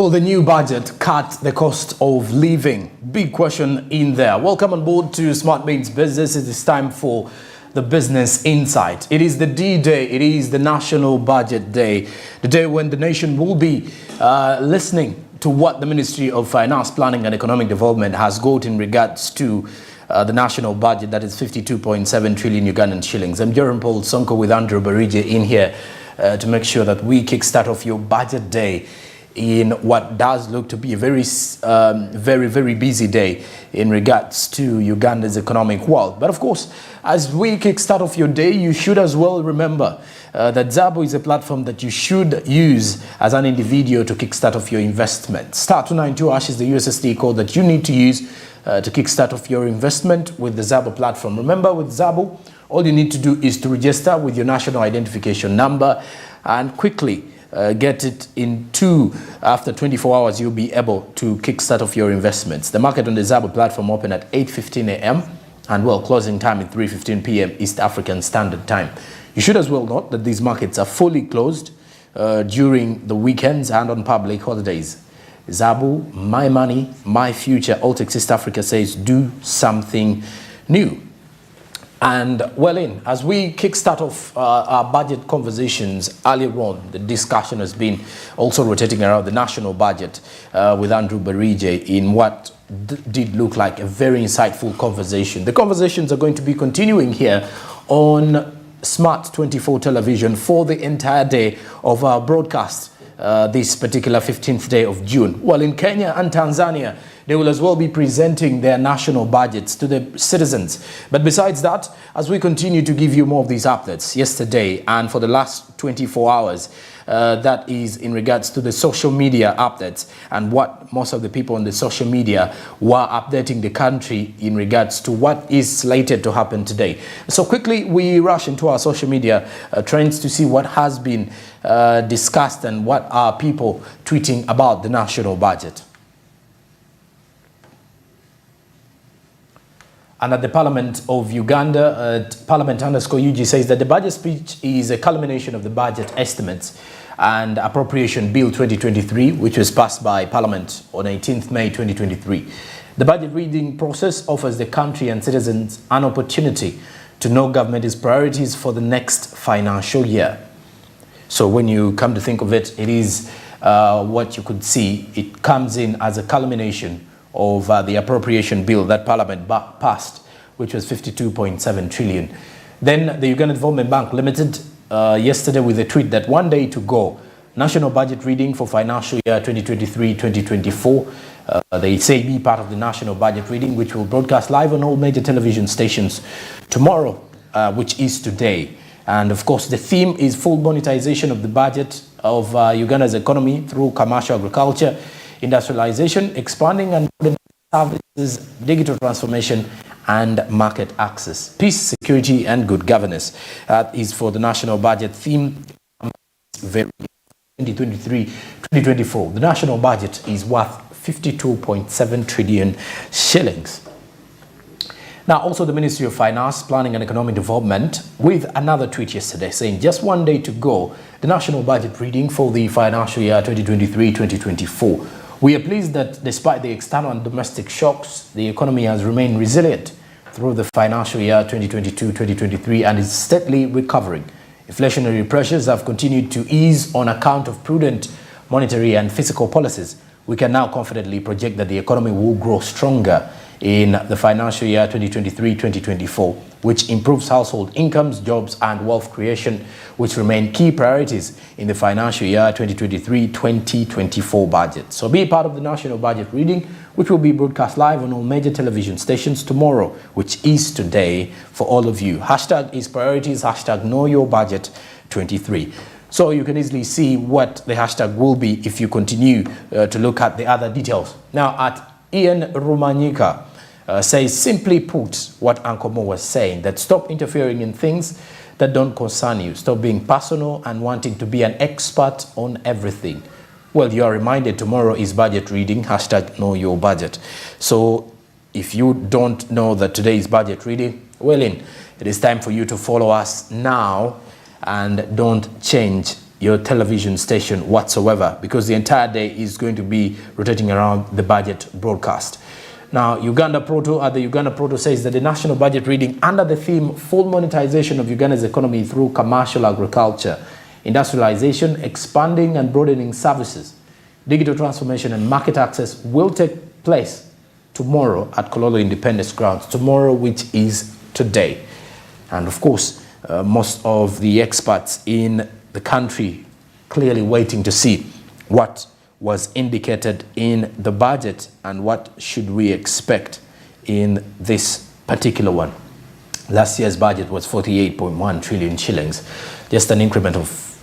Will the new budget cut the cost of living? Big question in there. Welcome on board to Smart Means Business. It is time for the Business Insight. It is the D-Day. It is the National Budget Day. The day when the nation will be listening to what the Ministry of Finance, Planning and Economic Development has got in regards to the national budget, that is 52.7 trillion Ugandan shillings. I'm Jerome Paul Sonko with Andrew Barige in here to make sure that we kickstart off your budget day in what does look to be a very busy day in regards to Uganda's economic world. But of course, as we kickstart off your day, you should as well remember that Zabo is a platform that you should use as an individual to kickstart off your investment. Star 292 hash is the USSD code that you need to use to kickstart off your investment with the Zabo platform. Remember, with Zabo, all you need to do is to register with your national identification number and quickly get it after 24 hours, you'll be able to kickstart off your investments. The market on the Zabo platform open at 8:15 a.m. and closing time at 3:15 p.m. East African Standard Time. You should as well note that these markets are fully closed during the weekends and on public holidays. Zabo, my money, my future. Altex East Africa says do something new. And as we kickstart off our budget conversations earlier on, the discussion has been also rotating around the national budget with Andrew Barige in what did look like a very insightful conversation. The conversations are going to be continuing here on Smart 24 television for the entire day of our broadcast this particular 15th day of June. Well, in Kenya and Tanzania, they will as well be presenting their national budgets to the citizens. But besides that, as we continue to give you more of these updates yesterday and for the last 24 hours, that is in regards to the social media updates and what most of the people on the social media were updating the country in regards to what is slated to happen today. So quickly, we rush into our social media trends to see what has been discussed and what are people tweeting about the national budget. And at the Parliament of Uganda, Parliament_UG says that the budget speech is a culmination of the budget estimates and appropriation bill 2023, which was passed by Parliament on 18th May 2023. The budget reading process offers the country and citizens an opportunity to know government's priorities for the next financial year. So when you come to think of it, it is what you could see. It comes in as a culmination of the appropriation bill that Parliament passed, which was 52.7 trillion. Then the Uganda Development Bank Limited yesterday with a tweet that 1 day to go, national budget reading for financial year 2023-2024. They say be part of the national budget reading, which will broadcast live on all major television stations tomorrow, which is today. And of course, the theme is full monetization of the budget of Uganda's economy through commercial agriculture, industrialization, expanding and services, digital transformation, and market access. Peace, security, and good governance. That is for the national budget theme 2023-2024. The national budget is worth 52.7 trillion shillings. Now, also the Ministry of Finance, Planning and Economic Development with another tweet yesterday saying just 1 day to go, the national budget reading for the financial year 2023-2024. We are pleased that despite the external and domestic shocks, the economy has remained resilient through the financial year 2022-2023 and is steadily recovering. Inflationary pressures have continued to ease on account of prudent monetary and fiscal policies. We can now confidently project that the economy will grow stronger in the financial year 2023-2024, which improves household incomes, jobs, and wealth creation, which remain key priorities in the financial year 2023-2024 budget. So be part of the national budget reading, which will be broadcast live on all major television stations tomorrow, which is today for all of you. Hashtag is priorities, hashtag know your budget 23. So you can easily see what the hashtag will be if you continue to look at the other details. Now, at Ian Rumanyika says, simply put, what Uncle Mo was saying, that stop interfering in things that don't concern you. Stop being personal and wanting to be an expert on everything. Well, you are reminded tomorrow is budget reading, hashtag know your budget. So if you don't know that today is budget reading, it is time for you to follow us now and don't change your television station whatsoever, because the entire day is going to be rotating around the budget broadcast. Now, the Uganda Proto says that the national budget reading under the theme full monetization of Uganda's economy through commercial agriculture, industrialization, expanding and broadening services, digital transformation and market access will take place tomorrow at Kololo Independence Grounds, tomorrow, which is today. And of course, most of the experts in the country clearly waiting to see what was indicated in the budget and what should we expect in this particular one. Last year's budget was 48.1 trillion shillings, just an increment of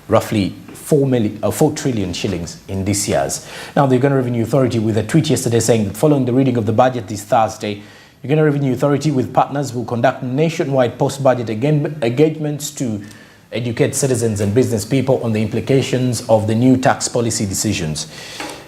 roughly 4 trillion shillings in this year's. Now, the Uganda Revenue Authority, with a tweet yesterday saying that following the reading of the budget this Thursday, Uganda Revenue Authority with partners will conduct nationwide post-budget engagements to educate citizens and business people on the implications of the new tax policy decisions.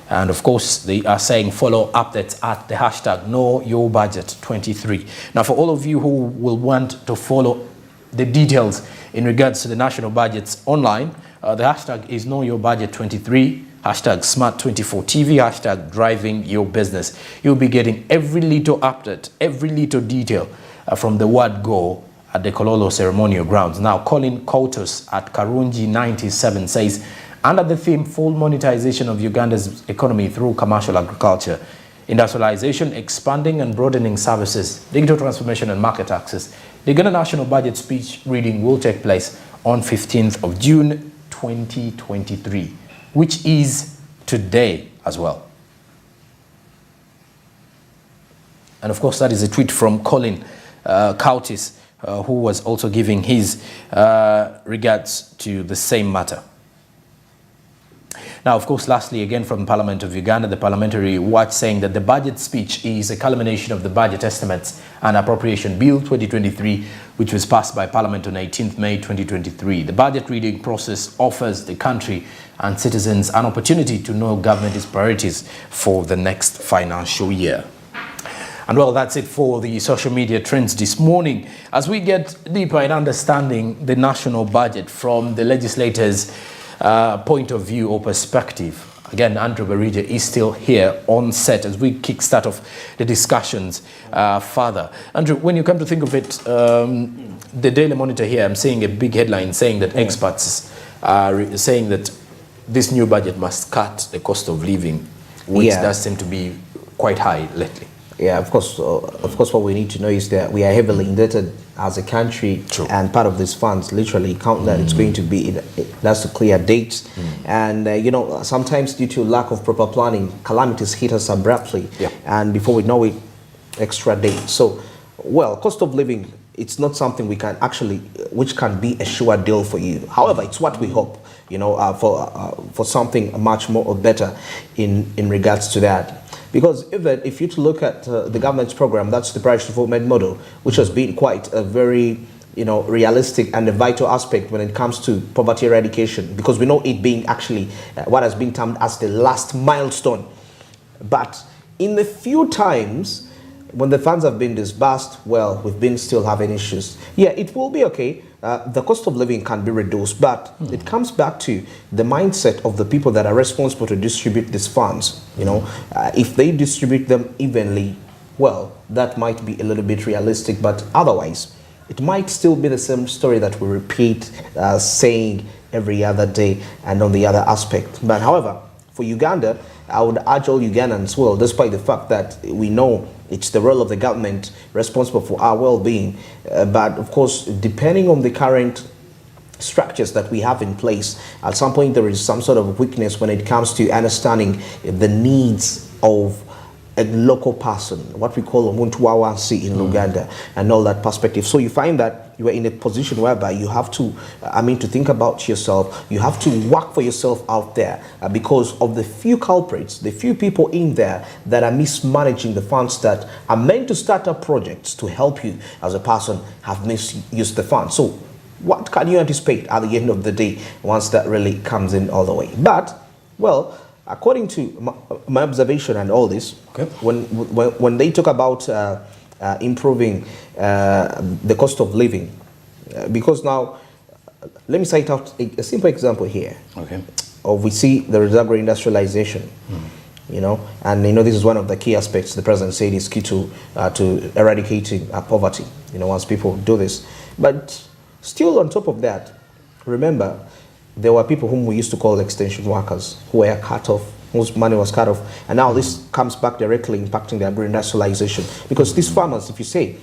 And of course, they are saying follow updates at the hashtag KnowYourBudget23. Now, for all of you who will want to follow the details in regards to the national budgets online, the hashtag is KnowYourBudget23, hashtag Smart24TV, hashtag Driving Your Business. You'll be getting every little update, every little detail from the word go at the Kololo ceremonial grounds. Now, Colin Kotos at Karunji 97 says, under the theme full monetization of Uganda's economy through commercial agriculture, industrialization, expanding and broadening services, digital transformation and market access, the Uganda National Budget speech reading will take place on 15th of June 2023, which is today as well. And of course, that is a tweet from Colin Kautis, who was also giving his regards to the same matter. Now, of course, lastly, again from Parliament of Uganda, the Parliamentary Watch saying that the budget speech is a culmination of the Budget Estimates and Appropriation Bill 2023, which was passed by Parliament on 18th May 2023. The budget reading process offers the country and citizens an opportunity to know government's priorities for the next financial year. And well, that's it for the social media trends this morning. As we get deeper in understanding the national budget from the legislators' point of view or perspective, again, Andrew Barija is still here on set as we kickstart off the discussions further. Andrew, when you come to think of it, the Daily Monitor here, I'm seeing a big headline saying that experts are saying that this new budget must cut the cost of living, which does seem to be quite high lately. Yeah, of course, what we need to know is that we are heavily indebted as a country. True. And part of these funds literally count that it's going to be, that's to clear dates. And, you know, sometimes due to lack of proper planning, calamities hit us abruptly. Yeah. And before we know it, extra dates. So, well, cost of living, it's not something we can actually, which can be a sure deal for you. However, it's what we hope, you know, for something much more or better in regards to that. Because even if you look at the government's program, that's the price development model, which has been quite a very, you know, realistic and a vital aspect when it comes to poverty eradication, because we know it being actually what has been termed as the last milestone. But in the few times when the funds have been disbursed, well, we've been still having issues. Yeah, it will be okay. The cost of living can be reduced, but it comes back to the mindset of the people that are responsible to distribute these funds. You know, if they distribute them evenly, well, that might be a little bit realistic, but otherwise, it might still be the same story that we repeat saying every other day and on the other aspect. But however, for Uganda, I would urge all Ugandans, well, despite the fact that we know it's the role of the government responsible for our well-being, but of course, depending on the current structures that we have in place, at some point there is some sort of weakness when it comes to understanding the needs of a local person, what we call umuntu wawansi in Uganda, and all that perspective. So you find that you are in a position whereby you have to, to think about yourself. You have to work for yourself out there because of the few culprits, the few people in there that are mismanaging the funds that are meant to start up projects to help you as a person have misused the funds. So what can you anticipate at the end of the day once that really comes in all the way? But, well, according to my observation and all this, okay, when they talk about improving the cost of living, because now let me cite out a simple example here. Okay. We see there is agro-industrialization, you know, and you know this is one of the key aspects the president said is key to eradicating poverty. You know, once people do this, but still on top of that, remember there were people whom we used to call extension workers who were cut off, whose money was cut off, and now this comes back directly impacting the agro-industrialization because these farmers, if you say.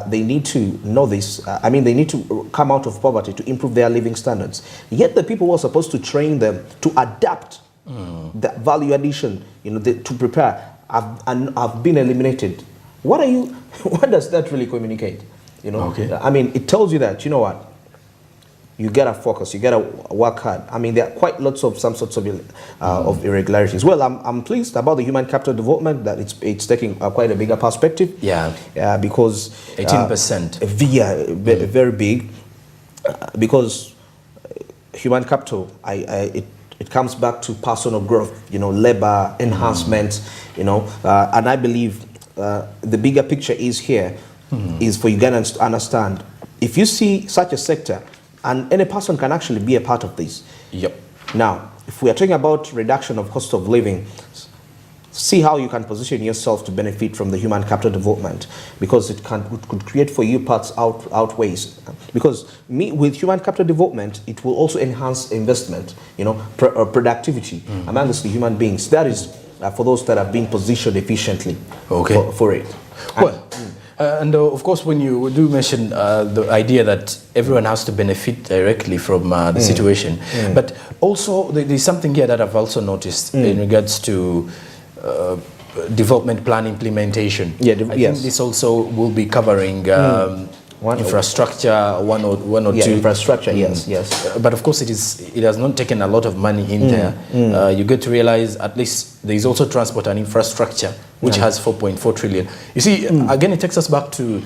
They need to know this. I mean, they need to come out of poverty to improve their living standards. Yet the people who are supposed to train them to adapt the value addition, you know, to prepare, have been eliminated. What does that really communicate? You know, okay. I mean, it tells you that, you know what, you gotta focus, you gotta work hard. I mean, there are quite lots of some sorts of irregularities. Well, I'm pleased about the human capital development that it's taking quite a bigger perspective. Yeah. Because 18%. Very big. Because human capital, it comes back to personal growth, you know, labor enhancement, you know, and I believe the bigger picture is here is for Ugandans to understand. If you see such a sector, and any person can actually be a part of this. Yep. Now, if we are talking about reduction of cost of living, see how you can position yourself to benefit from the human capital development, because it could create for you parts outweighs. Because with human capital development, it will also enhance investment, you know, productivity amongst the human beings. That is for those that have been positioned efficiently for it. And of course, when you do mention the idea that everyone has to benefit directly from the situation, but also there's something here that I've also noticed in regards to development plan implementation. I think this also will be covering infrastructure, one or two. Infrastructure, yes. But of course, it has not taken a lot of money in there. You get to realize at least there is also transport and infrastructure, which has 4.4 trillion. You see, again, it takes us back to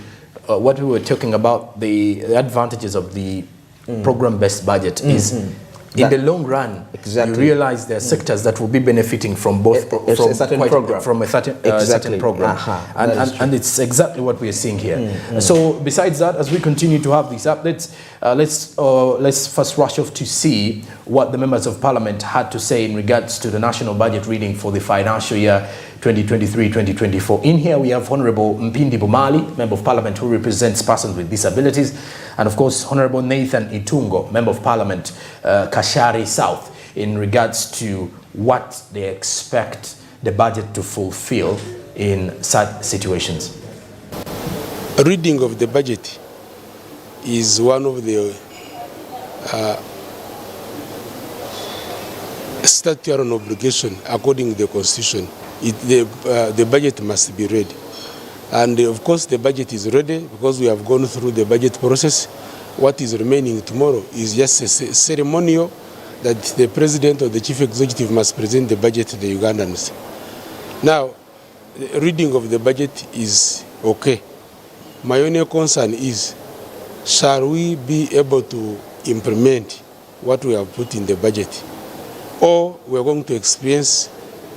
what we were talking about. The advantages of the program-based budget is in the long run, you realize there are sectors that will be benefiting from both from a certain program. And it's exactly what we are seeing here. So besides that, as we continue to have these updates, let's first rush off to see what the members of parliament had to say in regards to the national budget reading for the financial year 2023-2024. In here we have Honorable Mpindi Bumali, Member of Parliament who represents persons with disabilities, and of course Honorable Nathan Itungo, Member of Parliament Kashari South, in regards to what they expect the budget to fulfill in such situations. A reading of the budget is one of the statutory obligation according to the Constitution. The budget must be read. And of course the budget is ready because we have gone through the budget process. What is remaining tomorrow is just a ceremonial that the President or the Chief Executive must present the budget to the Ugandans. Now, the reading of the budget is okay. My only concern is, shall we be able to implement what we have put in the budget? Or we are going to experience,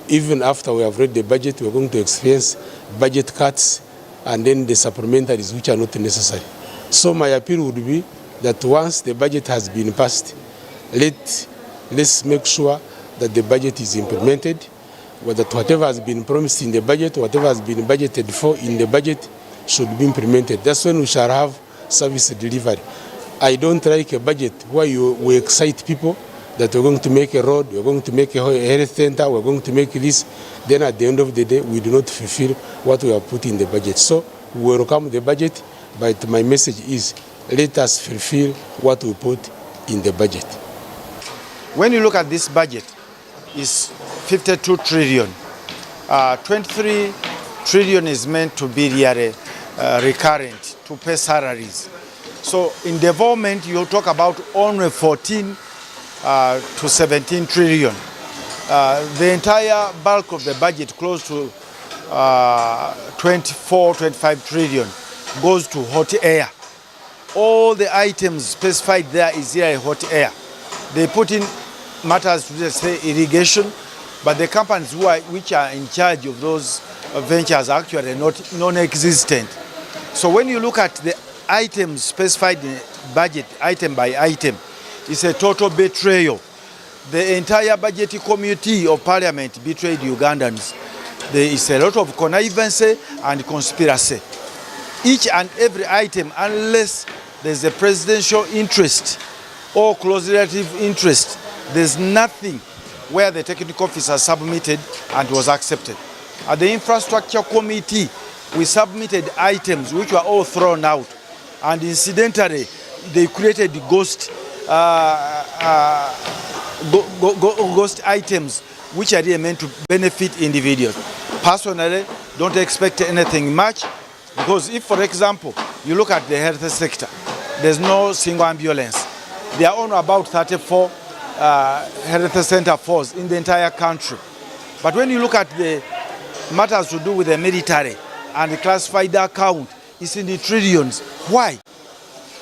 even after we have read the budget, we are going to experience budget cuts and then the supplementaries which are not necessary. So my appeal would be that once the budget has been passed, let's make sure that the budget is implemented, that whatever has been promised in the budget, whatever has been budgeted for in the budget should be implemented. That's when we shall have service delivery. I don't like a budget where we excite people that we're going to make a road, we're going to make a health center, we're going to make this. Then at the end of the day, we do not fulfill what we have put in the budget. So we welcome the budget, but my message is let us fulfill what we put in the budget. When you look at this budget, it's 52 trillion. 23 trillion is meant to be really recurrent, to pay salaries. So in development, you talk about only 14 to 17 trillion. The entire bulk of the budget, close to 24, 25 trillion, goes to hot air. All the items specified there is here hot air. They put in matters to say irrigation, but the companies which are in charge of those ventures are actually not non-existent. So when you look at the items specified budget item by item is a total betrayal. The entire budget committee of parliament betrayed Ugandans. There is a lot of connivance and conspiracy. Each and every item, unless there's a presidential interest or close relative interest, there's nothing where the technical officer submitted and was accepted. At the infrastructure committee, we submitted items which were all thrown out, and incidentally, they created ghost items which are really meant to benefit individuals. Personally, don't expect anything much, because if, for example, you look at the health sector, there's no single ambulance. There are only about 34 health center force in the entire country. But when you look at the matters to do with the military and the classified account, it's in the trillions. Why?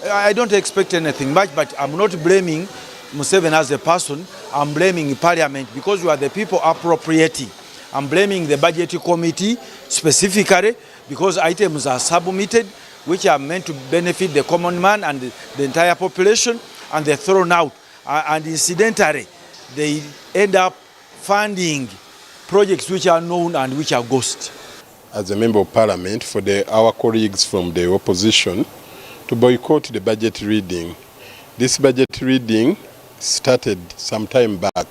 I don't expect anything much, but I'm not blaming Museveni as a person. I'm blaming Parliament, because we are the people appropriating. I'm blaming the budget committee specifically, because items are submitted which are meant to benefit the common man and the entire population, and they're thrown out. And incidentally, they end up funding projects which are known and which are ghost. As a member of parliament, for our colleagues from the opposition to boycott the budget reading. This budget reading started some time back,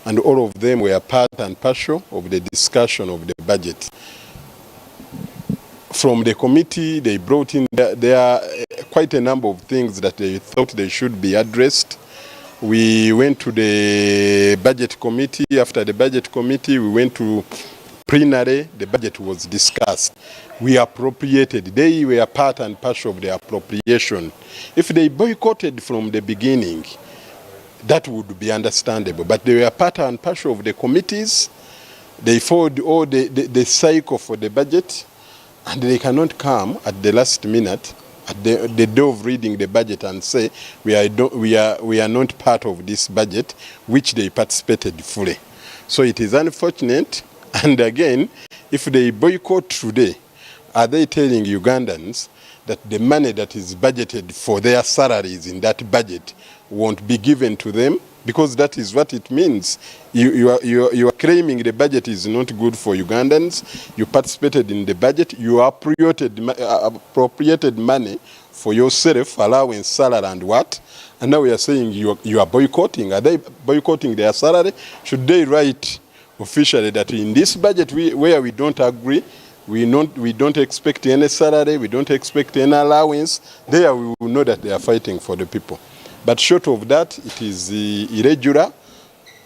and all of them were part and parcel of the discussion of the budget. From the committee, they brought in, there are quite a number of things that they thought they should be addressed. We went to the budget committee. After the budget committee, we went to plenary. The budget was discussed. We appropriated. They were part and parcel of the appropriation. If they boycotted from the beginning, that would be understandable. But they were part and parcel of the committees. They followed all the cycle for the budget, and they cannot come at the last minute, at the day of reading the budget, and say we are not part of this budget, which they participated fully. So it is unfortunate. And again, if they boycott today, are they telling Ugandans that the money that is budgeted for their salaries in that budget won't be given to them? Because that is what it means. You are claiming the budget is not good for Ugandans. You participated in the budget. You appropriated money for yourself, allowance, salary, and what? And now we are saying you are boycotting. Are they boycotting their salary? Should they write officially that in this budget where we don't agree, we don't expect any salary, we don't expect any allowance, there we will know that they are fighting for the people. But short of that, it is irregular,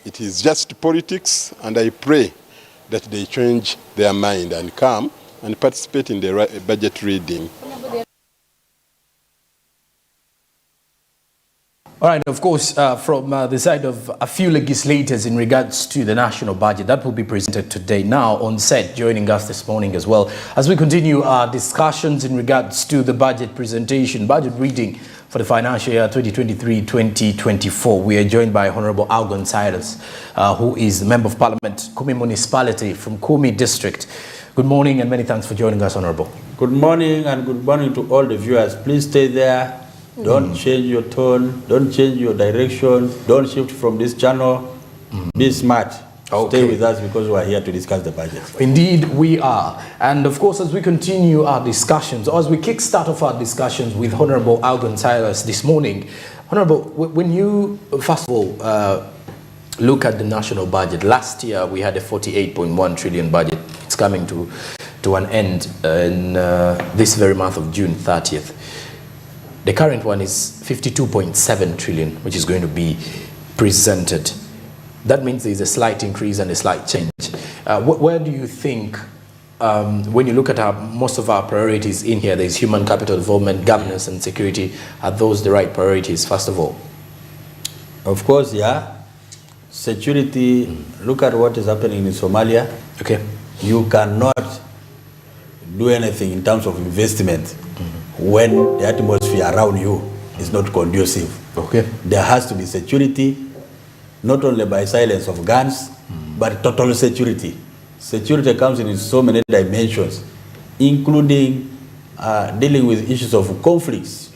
it is just politics, and I pray that they change their mind and come and participate in the budget reading. All right, of course, from the side of a few legislators in regards to the national budget, that will be presented today. Now on set, joining us this morning as well, as we continue our discussions in regards to the budget presentation, budget reading for the financial year 2023-2024. We are joined by Honorable Algon Cyrus, who is Member of Parliament, Kumi Municipality from Kumi District. Good morning and many thanks for joining us, Honorable. Good morning and good morning to all the viewers. Please stay there. Don't change your tone. Don't change your direction. Don't shift from this channel. Be smart. Okay. Stay with us because we are here to discuss the budget. Indeed, we are. And of course, as we continue our discussions, or as we kickstart off our discussions with Honorable Algon Cyrus this morning, Honorable, when you first of all look at the national budget, last year we had a 48.1 trillion budget. It's coming to an end in this very month of June 30th. The current one is 52.7 trillion, which is going to be presented. That means there's a slight increase and a slight change. Where do you think, when you look at most of our priorities in here, there's human capital development, governance and security, are those the right priorities, first of all? Of course, yeah. Security, look at what is happening in Somalia. Okay. You cannot do anything in terms of investment when the atmosphere around you is not conducive. Okay. There has to be security, not only by silence of guns, but total security. Security comes in so many dimensions, including dealing with issues of conflicts.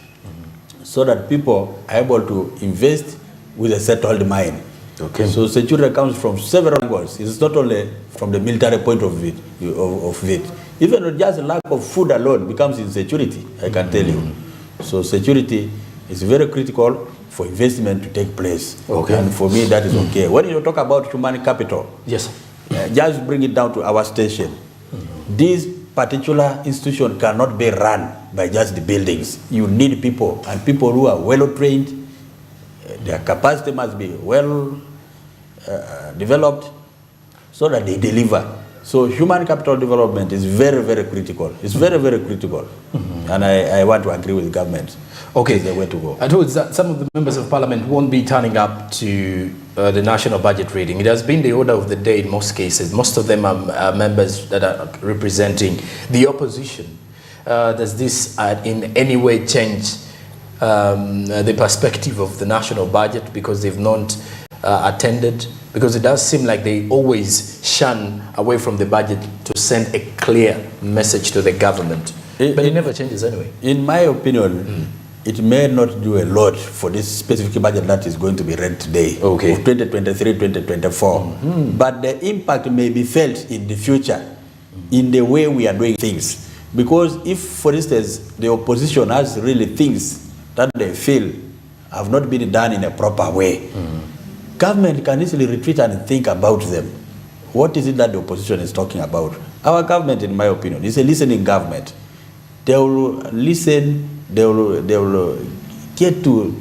so that people are able to invest with a settled mind. Okay. So security comes from several angles. It's not only from the military point of view. Even just lack of food alone becomes insecurity, I can tell you. So security is very critical for investment to take place. Okay. And for me, that is okay. When you talk about human capital, Yes. just bring it down to our station. This particular institution cannot be run by just the buildings. You need people, and people who are well trained. Their capacity must be well developed so that they deliver. So human capital development is very, very critical. It's very, very critical. And I want to agree with the government. Okay. It's the way to go. I told you that some of the members of parliament won't be turning up to the national budget reading. It has been the order of the day in most cases. Most of them are members that are representing the opposition. Does this in any way change the perspective of the national budget because they've not attended? Because it does seem like they always shun away from the budget to send a clear message to the government. But it never changes anyway. In my opinion, it may not do a lot for this specific budget that is going to be read today, Okay. of 2023-2024. But the impact may be felt in the future in the way we are doing things. Because if, for instance, the opposition has really things that they feel have not been done in a proper way, government can easily retreat and think about them. What is it that the opposition is talking about? Our government, in my opinion, is a listening government. They will listen, they will get to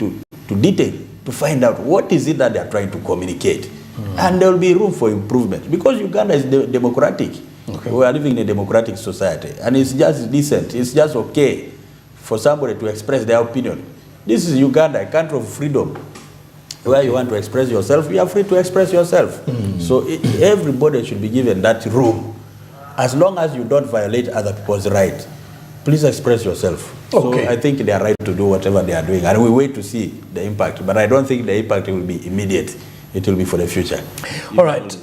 detail to find out what is it that they are trying to communicate. And there will be room for improvement. Because Uganda is democratic. Okay. We are living in a democratic society. And it's just decent, it's just okay for somebody to express their opinion. This is Uganda, a country of freedom. Where you want to express yourself, you are free to express yourself. So everybody should be given that room. As long as you don't violate other people's rights, please express yourself. Okay. So I think they are right to do whatever they are doing. And we wait to see the impact. But I don't think the impact will be immediate. It will be for the future. All right.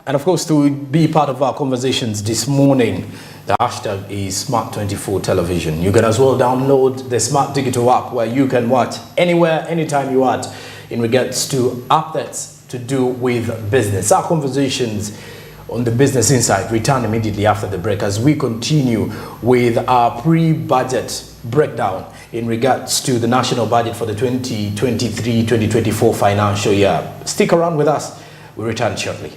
And of course, to be part of our conversations this morning, the hashtag is Smart24 Television. You can as well download the Smart Digital app where you can watch anywhere, anytime you want in regards to updates to do with business. Our conversations on the Business Insight return immediately after the break as we continue with our pre-budget breakdown in regards to the national budget for the 2023-2024 financial year. Stick around with us. We'll return shortly.